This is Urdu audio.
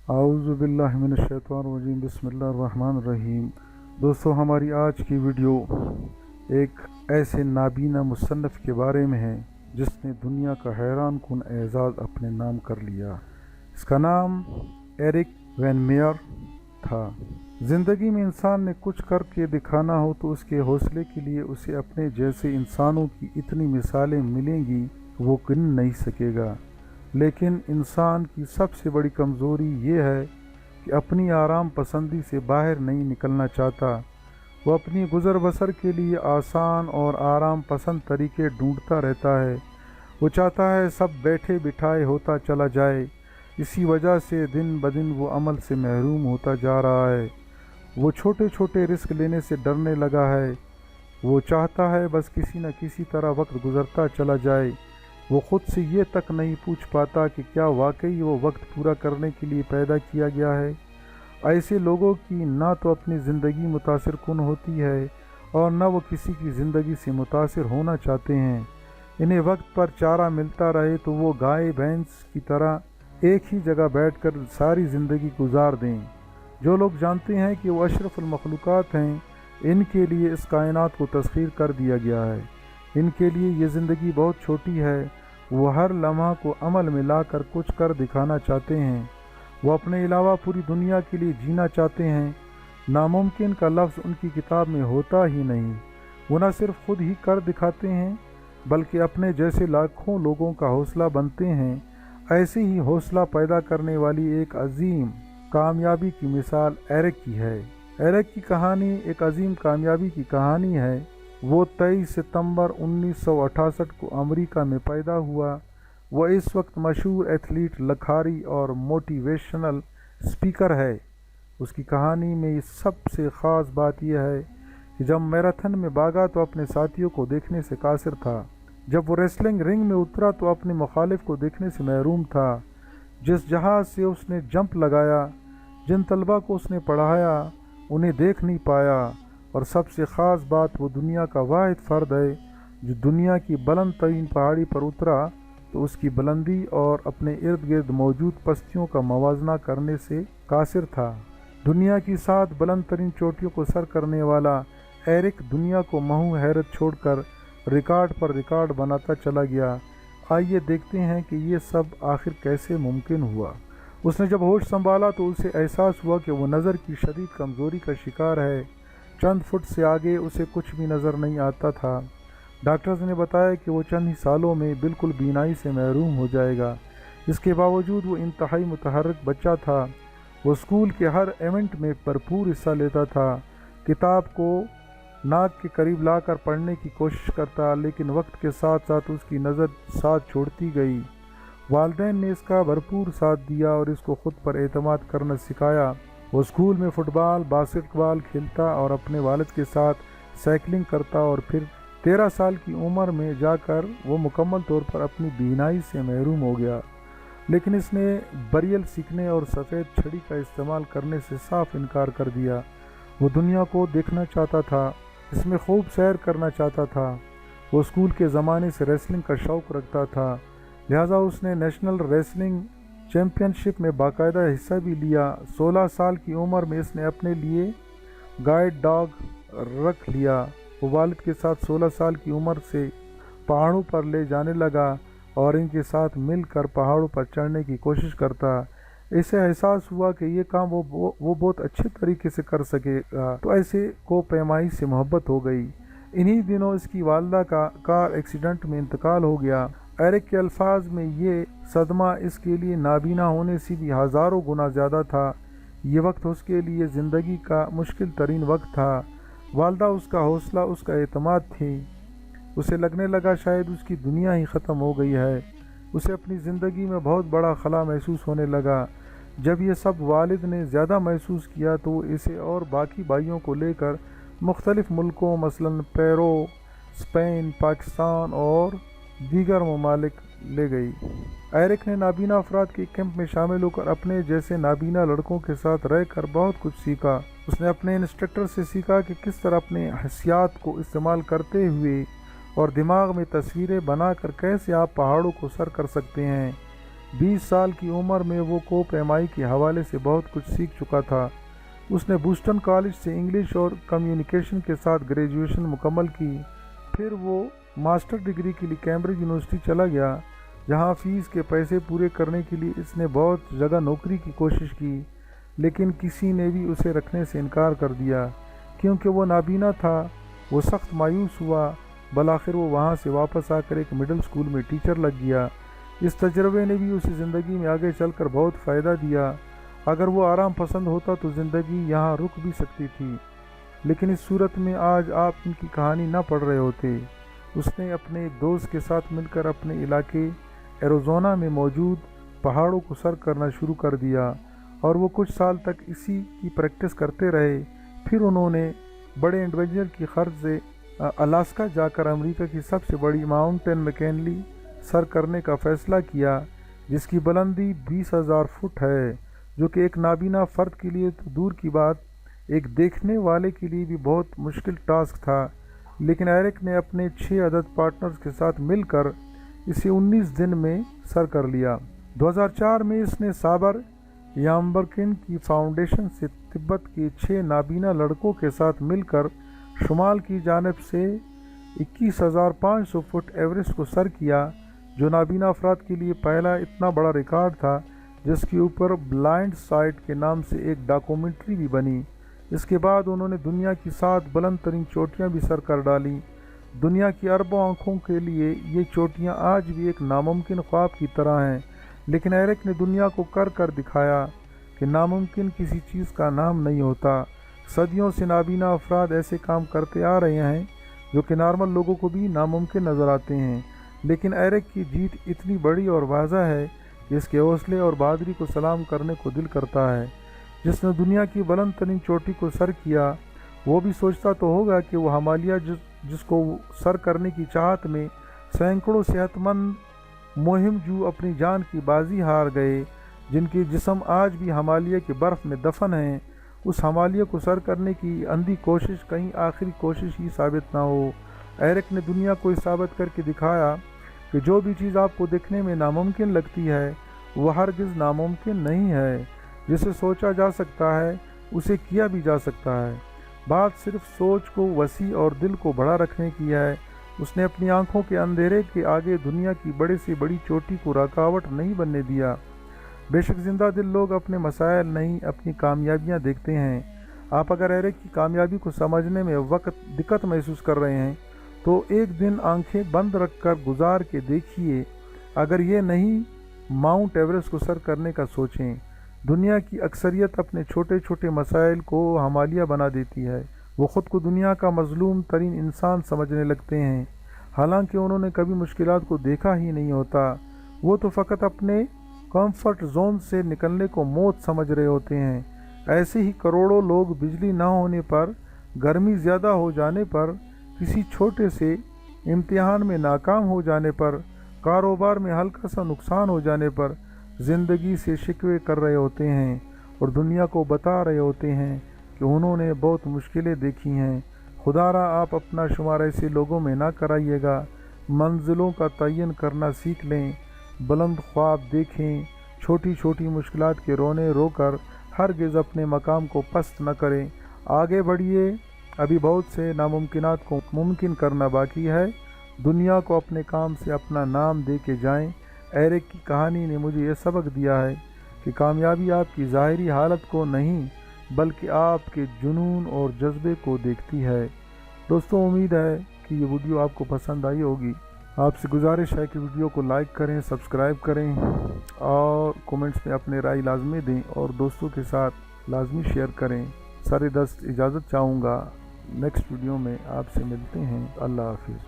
اعوذ باللہ من الشیطان الرجیم، بسم اللہ الرحمن الرحیم۔ دوستو، ہماری آج کی ویڈیو ایک ایسے نابینا مصنف کے بارے میں ہے جس نے دنیا کا حیران کن اعزاز اپنے نام کر لیا۔ اس کا نام ایرک وین میئر تھا۔ زندگی میں انسان نے کچھ کر کے دکھانا ہو تو اس کے حوصلے کے لیے اسے اپنے جیسے انسانوں کی اتنی مثالیں ملیں گی وہ گن نہیں سکے گا، لیکن انسان کی سب سے بڑی کمزوری یہ ہے کہ اپنی آرام پسندی سے باہر نہیں نکلنا چاہتا۔ وہ اپنی گزر بسر کے لیے آسان اور آرام پسند طریقے ڈھونڈتا رہتا ہے۔ وہ چاہتا ہے سب بیٹھے بٹھائے ہوتا چلا جائے، اسی وجہ سے دن بدن وہ عمل سے محروم ہوتا جا رہا ہے۔ وہ چھوٹے چھوٹے رسک لینے سے ڈرنے لگا ہے۔ وہ چاہتا ہے بس کسی نہ کسی طرح وقت گزرتا چلا جائے۔ وہ خود سے یہ تک نہیں پوچھ پاتا کہ کیا واقعی وہ وقت پورا کرنے کے لیے پیدا کیا گیا ہے۔ ایسے لوگوں کی نہ تو اپنی زندگی متاثر کن ہوتی ہے اور نہ وہ کسی کی زندگی سے متاثر ہونا چاہتے ہیں۔ انہیں وقت پر چارہ ملتا رہے تو وہ گائے بھینس کی طرح ایک ہی جگہ بیٹھ کر ساری زندگی گزار دیں۔ جو لوگ جانتے ہیں کہ وہ اشرف المخلوقات ہیں، ان کے لیے اس کائنات کو تسخیر کر دیا گیا ہے۔ ان کے لیے یہ زندگی بہت چھوٹی ہے۔ وہ ہر لمحہ کو عمل میں لا کر کچھ کر دکھانا چاہتے ہیں۔ وہ اپنے علاوہ پوری دنیا کے لیے جینا چاہتے ہیں۔ ناممکن کا لفظ ان کی کتاب میں ہوتا ہی نہیں۔ وہ نہ صرف خود ہی کر دکھاتے ہیں بلکہ اپنے جیسے لاکھوں لوگوں کا حوصلہ بنتے ہیں۔ ایسے ہی حوصلہ پیدا کرنے والی ایک عظیم کامیابی کی مثال ایرک کی ہے۔ ایرک کی کہانی ایک عظیم کامیابی کی کہانی ہے۔ وہ 23 ستمبر 1968 کو امریکہ میں پیدا ہوا۔ وہ اس وقت مشہور ایتھلیٹ، لکھاری اور موٹیویشنل سپیکر ہے۔ اس کی کہانی میں سب سے خاص بات یہ ہے کہ جب میراتھن میں بھاگا تو اپنے ساتھیوں کو دیکھنے سے قاصر تھا۔ جب وہ ریسلنگ رنگ میں اترا تو اپنے مخالف کو دیکھنے سے محروم تھا۔ جس جہاز سے اس نے جمپ لگایا، جن طلباء کو اس نے پڑھایا، انہیں دیکھ نہیں پایا، اور سب سے خاص بات وہ دنیا کا واحد فرد ہے جو دنیا کی بلند ترین پہاڑی پر اترا تو اس کی بلندی اور اپنے ارد گرد موجود پستیوں کا موازنہ کرنے سے قاصر تھا۔ دنیا کی 7 بلند ترین چوٹیوں کو سر کرنے والا ایرک دنیا کو محو حیرت چھوڑ کر ریکارڈ پر ریکارڈ بناتا چلا گیا۔ آئیے دیکھتے ہیں کہ یہ سب آخر کیسے ممکن ہوا۔ اس نے جب ہوش سنبھالا تو اسے احساس ہوا کہ وہ نظر کی شدید کمزوری کا شکار ہے۔ چند فٹ سے آگے اسے کچھ بھی نظر نہیں آتا تھا۔ ڈاکٹرز نے بتایا کہ وہ چند ہی سالوں میں بالکل بینائی سے محروم ہو جائے گا۔ اس کے باوجود وہ انتہائی متحرک بچہ تھا۔ وہ اسکول کے ہر ایونٹ میں بھرپور حصہ لیتا تھا، کتاب کو ناک کے قریب لا کر پڑھنے کی کوشش کرتا، لیکن وقت کے ساتھ ساتھ اس کی نظر ساتھ چھوڑتی گئی۔ والدین نے اس کا بھرپور ساتھ دیا اور اس کو خود پر اعتماد کرنا سکھایا۔ وہ اسکول میں فٹ بال، باسکٹ بال کھیلتا اور اپنے والد کے ساتھ سائیکلنگ کرتا، اور پھر 13 سال کی عمر میں جا کر وہ مکمل طور پر اپنی بینائی سے محروم ہو گیا۔ لیکن اس نے بریل سیکھنے اور سفید چھڑی کا استعمال کرنے سے صاف انکار کر دیا۔ وہ دنیا کو دیکھنا چاہتا تھا، اس میں خوب سیر کرنا چاہتا تھا۔ وہ اسکول کے زمانے سے ریسلنگ کا شوق رکھتا تھا، لہذا اس نے نیشنل ریسلنگ چیمپئن شپ میں باقاعدہ حصہ بھی لیا۔ 16 سال کی عمر میں اس نے اپنے لیے گائیڈ ڈاگ رکھ لیا۔ وہ والد کے ساتھ 16 سال کی عمر سے پہاڑوں پر لے جانے لگا اور ان کے ساتھ مل کر پہاڑوں پر چڑھنے کی کوشش کرتا۔ اسے احساس ہوا کہ یہ کام وہ بہت اچھے طریقے سے کر سکے گا، تو ایسے کو پیمائی سے محبت ہو گئی۔ انہی دنوں اس کی والدہ کا کار ایکسیڈنٹ میں انتقال ہو گیا۔ ایرک کے الفاظ میں یہ صدمہ اس کے لیے نابینا ہونے سے بھی ہزاروں گنا زیادہ تھا۔ یہ وقت اس کے لیے زندگی کا مشکل ترین وقت تھا۔ والدہ اس کا حوصلہ، اس کا اعتماد تھی۔ اسے لگنے لگا شاید اس کی دنیا ہی ختم ہو گئی ہے۔ اسے اپنی زندگی میں بہت بڑا خلا محسوس ہونے لگا۔ جب یہ سب والد نے زیادہ محسوس کیا تو وہ اسے اور باقی بھائیوں کو لے کر مختلف ملکوں مثلاً پیرو، اسپین، پاکستان اور دیگر ممالک لے گئی۔ ایرک نے نابینا افراد کے کیمپ میں شامل ہو کر اپنے جیسے نابینا لڑکوں کے ساتھ رہ کر بہت کچھ سیکھا۔ اس نے اپنے انسٹرکٹر سے سیکھا کہ کس طرح اپنے حسیات کو استعمال کرتے ہوئے اور دماغ میں تصویریں بنا کر کیسے آپ پہاڑوں کو سر کر سکتے ہیں۔ 20 سال کی عمر میں وہ کوپ ایم آئی کے حوالے سے بہت کچھ سیکھ چکا تھا۔ اس نے بوسٹن کالج سے انگلش اور کمیونیکیشن کے ساتھ گریجویشن مکمل کی۔ پھر وہ ماسٹر ڈگری کے لیے کیمبرج یونیورسٹی چلا گیا، جہاں فیس کے پیسے پورے کرنے کے لیے اس نے بہت جگہ نوکری کی کوشش کی، لیکن کسی نے بھی اسے رکھنے سے انکار کر دیا کیونکہ وہ نابینا تھا۔ وہ سخت مایوس ہوا۔ بالآخر وہ وہاں سے واپس آ کر ایک مڈل اسکول میں ٹیچر لگ گیا۔ اس تجربے نے بھی اسے زندگی میں آگے چل کر بہت فائدہ دیا۔ اگر وہ آرام پسند ہوتا تو زندگی یہاں رک بھی سکتی تھی، لیکن اس صورت میں آج آپ ان کی کہانی نہ پڑھ رہے ہوتے۔ اس نے اپنے ایک دوست کے ساتھ مل کر اپنے علاقے ایریزونا میں موجود پہاڑوں کو سر کرنا شروع کر دیا، اور وہ کچھ سال تک اسی کی پریکٹس کرتے رہے۔ پھر انہوں نے بڑے ایڈونچر کی غرض سے الاسکا جا کر امریکہ کی سب سے بڑی ماؤنٹین مکینلی سر کرنے کا فیصلہ کیا، جس کی بلندی 20,000 فٹ ہے، جو کہ ایک نابینا فرد کے لیے تو دور کی بات، ایک دیکھنے والے کے لیے بھی بہت مشکل ٹاسک تھا۔ لیکن ایرک نے اپنے 6 عدد پارٹنرز کے ساتھ مل کر اسے 19 دن میں سر کر لیا۔ 2004 میں اس نے سابر یامبرکن کی فاؤنڈیشن سے تبت کے 6 نابینا لڑکوں کے ساتھ مل کر شمال کی جانب سے 21,500 فٹ ایوریسٹ کو سر کیا، جو نابینا افراد کے لیے پہلا اتنا بڑا ریکارڈ تھا، جس کے اوپر بلائنڈ سائٹ کے نام سے ایک ڈاکومنٹری بھی بنی۔ اس کے بعد انہوں نے دنیا کی 7 بلند ترین چوٹیاں بھی سر کر ڈالیں۔ دنیا کی اربوں آنکھوں کے لیے یہ چوٹیاں آج بھی ایک ناممکن خواب کی طرح ہیں، لیکن ایرک نے دنیا کو کر دکھایا کہ ناممکن کسی چیز کا نام نہیں ہوتا۔ صدیوں سے نابینا افراد ایسے کام کرتے آ رہے ہیں جو کہ نارمل لوگوں کو بھی ناممکن نظر آتے ہیں، لیکن ایرک کی جیت اتنی بڑی اور واضح ہے کہ اس کے حوصلے اور بہادری کو سلام کرنے کو دل کرتا ہے۔ جس نے دنیا کی بلند ترین چوٹی کو سر کیا، وہ بھی سوچتا تو ہوگا کہ وہ ہمالیہ جس کو سر کرنے کی چاہت میں سینکڑوں صحت مند مہم جو اپنی جان کی بازی ہار گئے، جن کے جسم آج بھی ہمالیہ کے برف میں دفن ہیں، اس ہمالیہ کو سر کرنے کی اندھی کوشش کہیں آخری کوشش ہی ثابت نہ ہو۔ ایرک نے دنیا کو ثابت کر کے دکھایا کہ جو بھی چیز آپ کو دیکھنے میں ناممکن لگتی ہے وہ ہرگز ناممکن نہیں ہے۔ جسے سوچا جا سکتا ہے اسے کیا بھی جا سکتا ہے۔ بات صرف سوچ کو وسیع اور دل کو بڑا رکھنے کی ہے۔ اس نے اپنی آنکھوں کے اندھیرے کے آگے دنیا کی بڑے سے بڑی چوٹی کو رکاوٹ نہیں بننے دیا۔ بے شک زندہ دل لوگ اپنے مسائل نہیں، اپنی کامیابیاں دیکھتے ہیں۔ آپ اگر ایرک کی کامیابی کو سمجھنے میں دقت محسوس کر رہے ہیں تو ایک دن آنکھیں بند رکھ کر گزار کے دیکھیے۔ اگر یہ نہیں ماؤنٹ ایوریسٹ کو سر کرنے کا سوچیں۔ دنیا کی اکثریت اپنے چھوٹے چھوٹے مسائل کو ہمالیہ بنا دیتی ہے۔ وہ خود کو دنیا کا مظلوم ترین انسان سمجھنے لگتے ہیں، حالانکہ انہوں نے کبھی مشکلات کو دیکھا ہی نہیں ہوتا۔ وہ تو فقط اپنے کمفرٹ زون سے نکلنے کو موت سمجھ رہے ہوتے ہیں۔ ایسے ہی کروڑوں لوگ بجلی نہ ہونے پر، گرمی زیادہ ہو جانے پر، کسی چھوٹے سے امتحان میں ناکام ہو جانے پر، کاروبار میں ہلکا سا نقصان ہو جانے پر زندگی سے شکوے کر رہے ہوتے ہیں، اور دنیا کو بتا رہے ہوتے ہیں کہ انہوں نے بہت مشکلیں دیکھی ہیں۔ خدا را آپ اپنا شمار ایسے لوگوں میں نہ کرائیے گا۔ منزلوں کا تعین کرنا سیکھ لیں، بلند خواب دیکھیں، چھوٹی چھوٹی مشکلات کے رونے رو کر ہرگز اپنے مقام کو پست نہ کریں۔ آگے بڑھیے، ابھی بہت سے ناممکنات کو ممکن کرنا باقی ہے۔ دنیا کو اپنے کام سے اپنا نام دے کے جائیں۔ ایرک کی کہانی نے مجھے یہ سبق دیا ہے کہ کامیابی آپ کی ظاہری حالت کو نہیں بلکہ آپ کے جنون اور جذبے کو دیکھتی ہے۔ دوستوں، امید ہے کہ یہ ویڈیو آپ کو پسند آئی ہوگی۔ آپ سے گزارش ہے کہ ویڈیو کو لائک کریں، سبسکرائب کریں اور کومنٹس میں اپنے رائے لازمی دیں اور دوستوں کے ساتھ لازمی شیئر کریں۔ سر دست اجازت چاہوں گا، نیکسٹ ویڈیو میں آپ سے ملتے ہیں۔ اللہ حافظ۔